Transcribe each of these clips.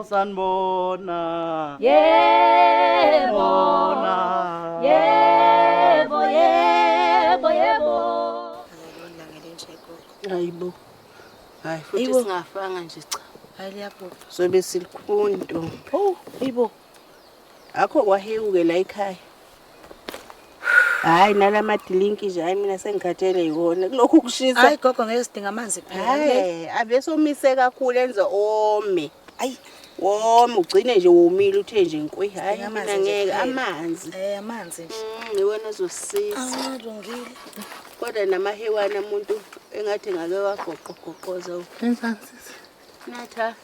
Sanibona. Yebo. Yebo, yebo, yebo. Alona ngelenje gogo. Hayibo. Hayi futhi Hayibo. singafanga nje cha. Hayi liyaphupha. Sobe silikhunto. Oh, hayibo. Akho kwahewuke la ekhaya. Hayi nalamadlinki nje hayi mina sengikhathele yona kulokhu kushisa. Hayi gogo ngeke sidinga amanzi phela. Hayi ave somise kakhulu enze ome. Ayi, Woma ugcine nje womile uthe nje nkwe. Hayi Amanzi mina nje ngeke kuphela. amanzi. Amanzi nje. Iwena ozosisiza. Lungile. Kodwa namahewana umuntu engathi ngake wagoqogoqoza. Ngenzansi. Natha.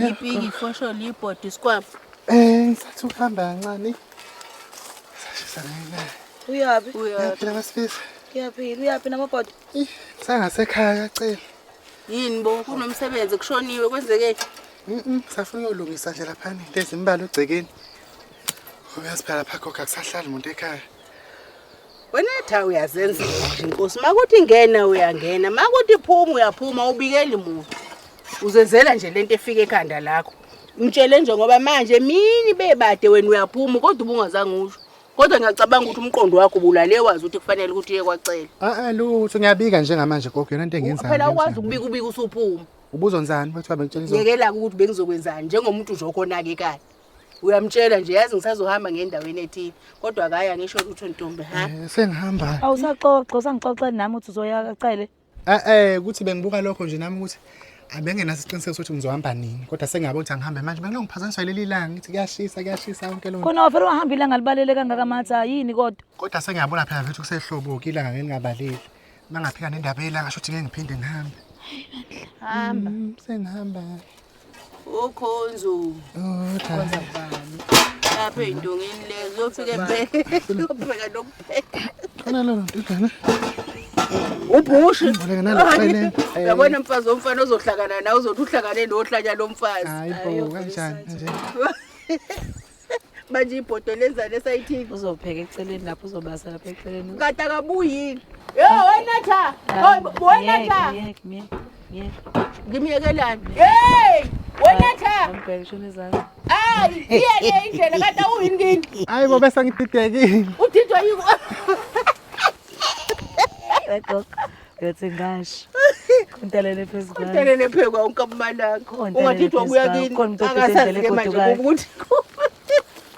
Ipiki fosho libhodi squab. Ngisathi ukuhamba kancane. Sashisa ngene. Uyapi? Yaphila masifisa. Uyapi namabhodi? Sangasekhaya yacela. Yini bo kunomsebenzi kushoniwe kwenzeke? Safuna uyolungisa nje lapha lezi imbalo egcekeni. Uyaziphela lapha gogo akusahlali umuntu ekhaya. Wena tha uyazenza nje inkosi. Makuthi ngena uyangena, makuthi phuma uyaphuma ubikeli muntu. Uzenzela nje lento efika ekhanda lakho. Ngitshele nje ngoba manje mini bebade wena uyaphuma kodwa ubungazange usho. Kodwa ngiyacabanga ukuthi umqondo wakho ubulale wazi ukuthi kufanele ukuthi uye kwacela. Lutho ngiyabika njengamanje gogo yona into engenzayo. Phela ukwazi ukubika usuphuma. Ubuzonzani bathi bengitshela izona. Yekela ukuthi bengizokwenzani njengomuntu nje okhona ke ekhaya. Uyamtshela nje yazi ngisazohamba ngendaweni ethile kodwa akaya ngisho ukuthi ntombi ha. Sengihamba. Awusaxoxa, usangixoxela nami ukuthi uzoya acele. Ukuthi bengibuka lokho nje nami ukuthi abengenaso isiqiniseko sokuthi ngizohamba nini kodwa sengiyabona ukuthi angihambe manje bengiphazanyiswa leli langa ngithi kuyashisa konke lonke. Khona wafela wahamba ilanga libalele kangaka matha yini kodwa? Kodwa sengiyabona phela mfethu kusehlobo ilanga ngelingabaleli. Mangaphika nendaba yelanga shothi ngeke ngiphinde ngihambe. Hamba. Sengihamba. Ukhonzo. Cha. Lapha endongeni lezo uyofika empela. Ubheka nokupheka. Khona lo ntwana. Ubhushi. Ngibona nalo Yabona mfazi omfana ozohlangana nawe uzothi uhlangane nohlanya lomfazi. Hayibo kanjani nje. Manje ibhodo lenzane esayithini? Uzopheka eceleni lapho uzobasa lapha eceleni. Kade akabuyini. Yo wena tha. Wena tha. Ngimiyekelani? Hey! Wena tha. Ngibheke shona ezantsi. Hayi, iyele indlela kade uyini kini. Hayibo bese ngididekile. Udidwa yiko. Gogo. Yathi ngasho. Kuntelele phezulu. Kuntelele phezulu unkamalakho. Ungathithwa kuya kini. Akasazi manje ukuthi.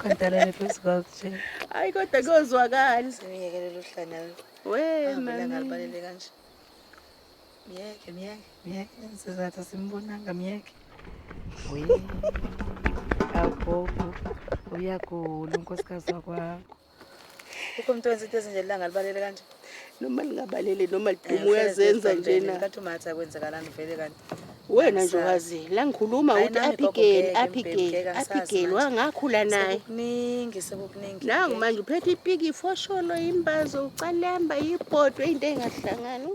Kuntelele phezulu nje. Hayi kodwa kozwakala. Siyekelele uhlanya. Wena ngalibalele kanje. Miyeke. Sizathu simbonanga miyeke. Agogo. Uyagula unkosikazi wakwakho. Ukho umuntu wenza into ezinje langa libalele kanje. Noma lingabalele noma lidumo uyazenza nje na. Kathi umatha kwenzakalani vele kanti. Wena nje wazi la ngikhuluma uthi Abigail wangakhula naye. Sekukuningi. Nangu manje uphethe ipiki ifosholo imbazo ucalemba ibhodo into engahlangani.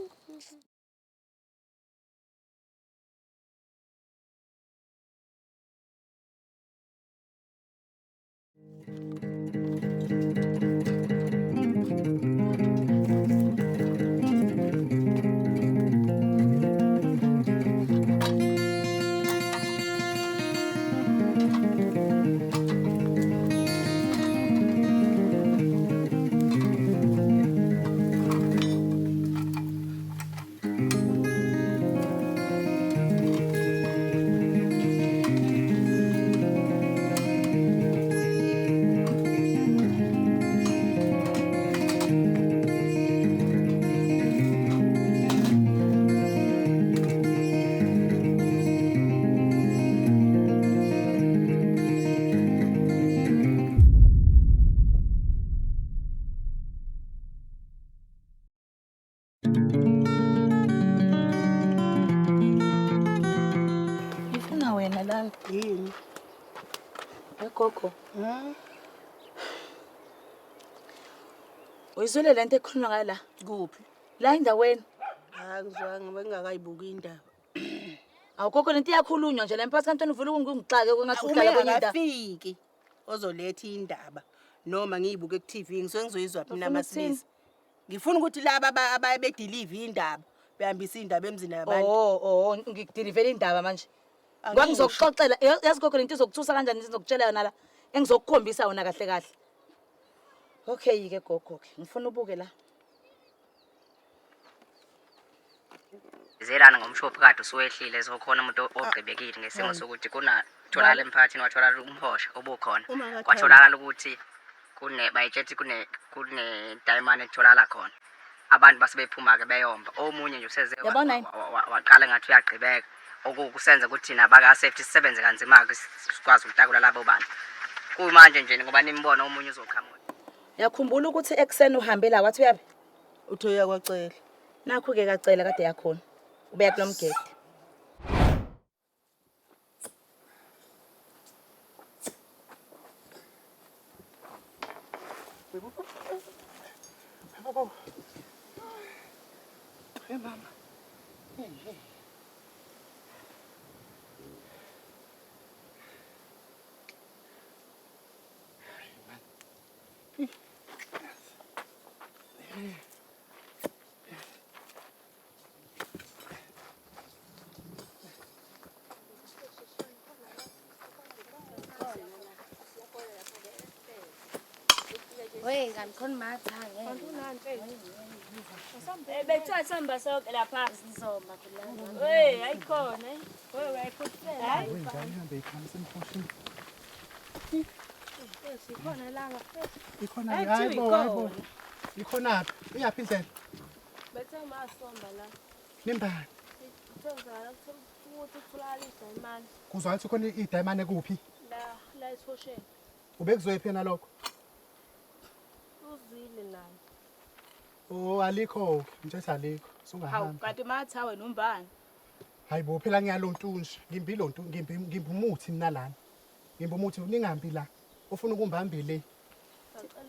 Ngifuna wena la Yini? egogo. Uyizwile lento ekhulunywa ngayo la? Kuphi? La endaweni. Ngizwanga bengakayibuki indaba. Awugogo lento iyakhulunywa nje la mphathi kantoni uvule ungixake kungathi uhlala kwenye indaba. Ungafiki ozoletha indaba noma ngiyibuke ku TV ngisuke ngizoyizwa mina masilisi. Ngifuna ukuthi laba ababedeliver indaba behambisa indaba emzini yabantu. Ngikudilivela indaba manje. Ngizokuxoxela yazi gogo lento izokuthusa kanjani ngizokutshela yona la engizokukhombisa yona kahle kahle. Okay ke gogo ke ngifuna ubuke la. Zelana ngomshophi kade usuwehlile sokhona umuntu ogqibekile ngesimo sokuthi tholakala emphakathini watholakala umhosha obukhona kwatholakala ukuthi bayitshethi kune diamond etholakala khona abantu basebephuma ke beyomba omunye nje useze waqala ngathi uyagqibeka okusenza ukuthi thina baka safety sisebenze kanzima ke sikwazi ukutakula labo bantu kumanje nje ngoba nimbono omunye uzoqhamuka. Yakhumbula ukuthi ekseni uhambe la wathi uyabe Utho uyakwacela. nakho ke kacela kade yakhona ubeya kulomgede. Babo. Hey mama. Hey. Wey kan ma thang bethiwa sihamba sonke lapha sizoma kulana wey ayikhona wey ayikhothela Ngihambe ikhamba semkhoshini. sikhona la Ikhona hayibo. Ikhona phi? Iyaphi indlela? bethe masomba la Nimbani? sithozala ukuthi utholakala idayimani Kuzwa ukuthi khona idayimane kuphi? la eshosheni Ubekuzoyiphi yena lokho? uzwile naye Oh alikho, nje alikho. Hawu Sungahamba. kanti mathawe nombani. Hayibo phela ngiyalontunje. Ngimbilontu ngimbumuthi mina lana. Ngimbumuthi ningambi la. Ufuna ukumbambi le.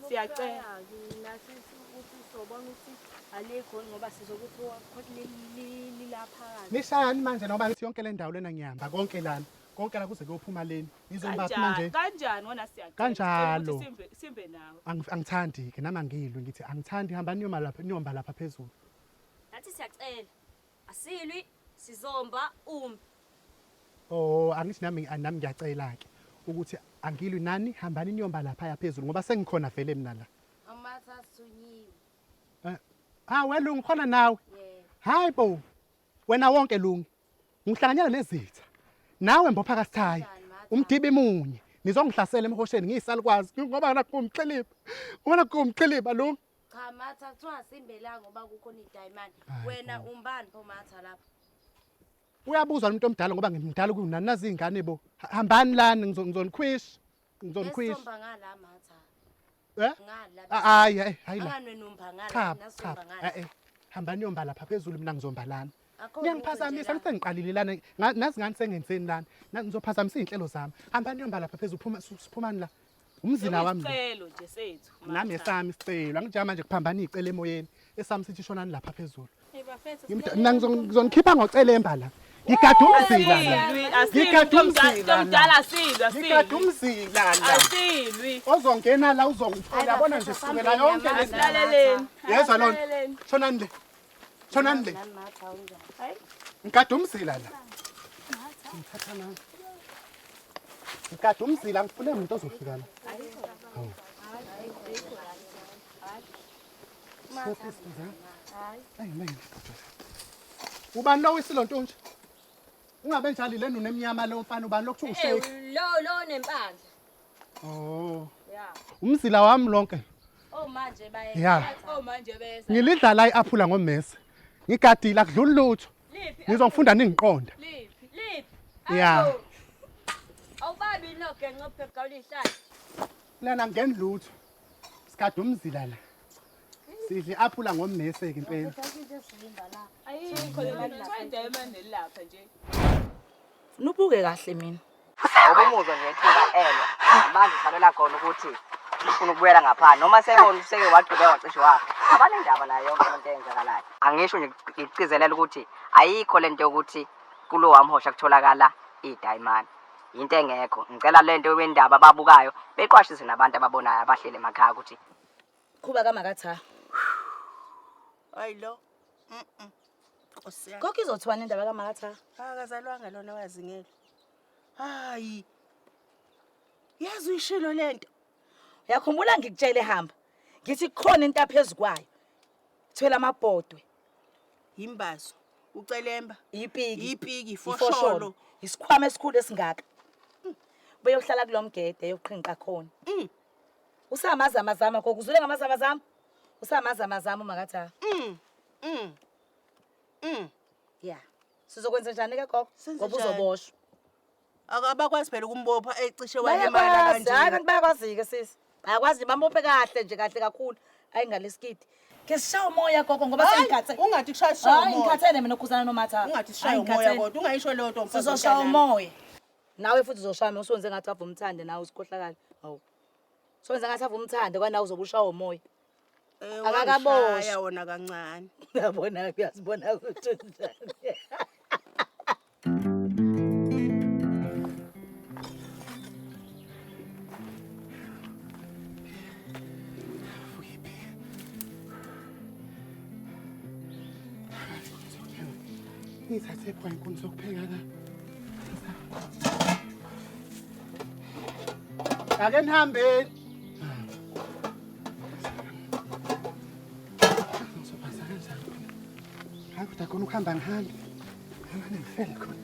Siyacela. nathi ukuthi sobona ukuthi alikho ngoba sizokuthi khona lilapha Nishani manje noma ngithi yonke le ndawo lena ngiyahamba konke lana. Konke la kuze kuyophuma leni. Ngizombaphi manje? Kanjani wona siyacela. Kanjalo. Simbe nawe. Angithandi ke nama ngilwe ngithi angithandi hamba niyomba lapha phezulu. nathi siyacela asilwi sizomba Oh angithi nami ngiyacela ke ukuthi angilwi nani hambani niyomba lapha phezulu ngoba sengikhona vele mina la. amatha sunyiwe Wena ngikhona nawe. Hayibo. Wena wonke lungu. Ngihlanganyela nezitha. Nawe mbopha kasithayi. Umdibi munye. Nizongihlasela emhosheni ngiyisalukwazi ngoba nakumxhiliba. Ubona kumxhiliba lo. cha matha kuthiwa simbela ngoba kukhona idayimani wena umbani pho matha lapha Uyabuzwa umuntu omdala ngoba ngimdala kunani nazi ingane bo. Hambani lana ngizonikhwisha. nesomba ngala matha ngala Hayi la. anganwe numba ngala Cha nasomba ngala hambani yomba lapha phezulu mina ngizomba lana. Ngiyangiphazamisa ukuthi ngiqalile lana nazi ngani sengenzeni lana ngizophazamisa izinhlelo zami. Hambani yomba lapha phezulu siphumani la. Umzila wami. Isicelo nje sethu. Nami esami isicelo angijama manje kuphambana izicelo emoyeni esami sithi shonani lapha phezulu. Mina ngizonikhipha ngocela embala. Ngigada umzila la. Ngigada umzila Mdala silwa Ngigada umzila la. Asilwi. Ozongena la uzongithola bona nje sukela yonke Laleleni. Yezwa lona. Shonani le. Shonani le. matha unjani Ngigada umzila la. Ngithatha nami. Ngigada umzila ngifune umuntu ozofika la. Ubani lo wisilonto nje? Ungabe njalo le nunemnyama lo mfana ubani lokhu ushake. lo nempandla Oh. ya Umzila wami lonke. manje Ya. Manje besa. Ngilidla la iaphula ngommese. Ngigadile akudluli lutho. Ngizongifunda ningiqonda. Liphi Ya. awubabi noke ngophe kawulihlala Lana ngeni lutho. Sigada umzila la. Sidle iaphula ngommese ke impela. Ayikho le manje idayimani nelapha nje. Nubuke kahle mina. Awubumuzwa nje ethika manje usalela khona ukuthi ufuna ukubuyela ngapha noma sebona useke wagqibe wacishe wapha abanendaba nayo yonke into eyenzakalayo angisho nje ngicizelela ukuthi ayikho lento yokuthi kulo wamhosha kutholakala idiamond into engekho ngicela lento wendaba ababukayo beqwashise nabantu ababonayo abahlele emakhaya ukuthi Khuba kamakatha. Ayilo. Nkosi yami. Kokho izothiwa indaba kamakatha. Akazalwanga lona wazingela. Hayi. Yazi uyishilo lento. Uyakhumbula ngikutshele hamba. Ngithi khona into aphezukwayo. Thwela amabhodwe, Imbazo. Ucelemba. ipiki, Ipiki ifosholo, fosholo. isikhwama esikhulu esingaka. Beyohlala kulomgede yoqhinqa khona. Usamazamazama kokuzule ngamazamazama. Usamazamazama makatha. Yeah. Sizokwenza njani ke gogo? Senze Ngoba njani? uzoboshwa. Akabakwazi phela ukumbopha ecishe wayemala Hayi kanje. abantu bayakwazi ke sisi. Bayakwazi bambophe kahle nje kahle kakhulu. Hayi ngalesikidi. Ke sishawa umoya gogo ngoba sengikhathe. Ungathi kushaya sishawa Hayi umoya. ngikhathene mina ukukhuzana nomatha. Ungathi sishaya umoya kodwa ungayisho leyo ntombi. Sizoshaya umoya. Nawe futhi uzoshaya usonze ngathi ava umthande nawe usikhohlakala. Hawu. Sonze ngathi ava umthande kwanawe uzobushaya umoya. Akakaboshwa. Ya wona kancane. Uyabona uyazibona ukuthi njani. Ngithathe khona inkuni sokupheka la. Ake nihambeni. Ngizophatha kanjani? Hayi kodwa khona ukuhamba ngihambe. Ngifele khona.